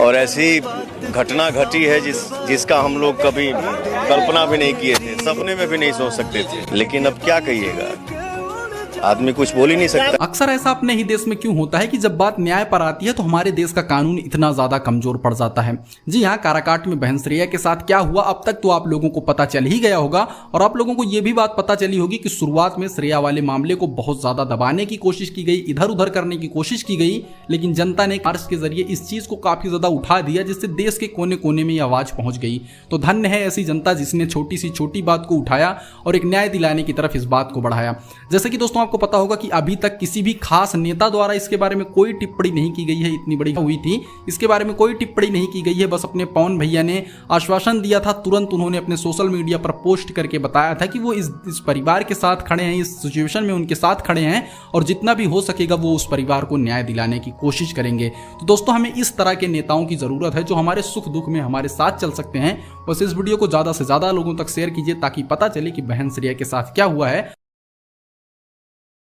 और ऐसी घटना घटी है जिसका हम लोग कभी कल्पना भी नहीं किए थे, सपने में भी नहीं सोच सकते थे। लेकिन अब क्या कहिएगा, आदमी कुछ बोल ही नहीं सकता। अक्सर ऐसा अपने ही देश में क्यों होता है कि जब बात न्याय पर आती है तो हमारे देश का कानून इतना ज्यादा कमजोर पड़ जाता है। जी हाँ, काराकाट में बहन श्रेया के साथ क्या हुआ अब तक तो आप लोगों को पता चल ही गया होगा, और आप लोगों को यह भी बात पता चली होगी कि शुरुआत में श्रेया वाले मामले को बहुत ज्यादा दबाने की कोशिश की गई, इधर उधर करने की कोशिश की गई, लेकिन जनता ने मार्च के जरिए इस चीज को काफी ज्यादा उठा दिया, जिससे देश के कोने कोने में आवाज पहुंच गई। तो धन्य है ऐसी जनता जिसने छोटी सी छोटी बात को उठाया और एक न्याय दिलाने की तरफ इस बात को बढ़ाया। जैसे कि दोस्तों आपको पता होगा कि अभी तक किसी भी खास नेता द्वारा इसके बारे में कोई टिप्पणी नहीं की गई है। इतनी बड़ी हुई थी, इसके बारे में कोई टिप्पणी नहीं की गई है। बस अपने पवन भैया ने आश्वासन दिया था, तुरंत उन्होंने अपने सोशल मीडिया पर पोस्ट करके बताया था कि वो इस परिवार के साथ खड़े हैं, इस सिचुएशन में उनके साथ खड़े हैं और जितना भी हो सकेगा वो उस परिवार को न्याय दिलाने की कोशिश करेंगे। तो दोस्तों हमें इस तरह के नेताओं की जरूरत है जो हमारे सुख दुख में हमारे साथ चल सकते हैं। बस इस वीडियो को ज्यादा से ज्यादा लोगों तक शेयर कीजिए ताकि पता चले कि बहन श्रेया के साथ क्या हुआ है।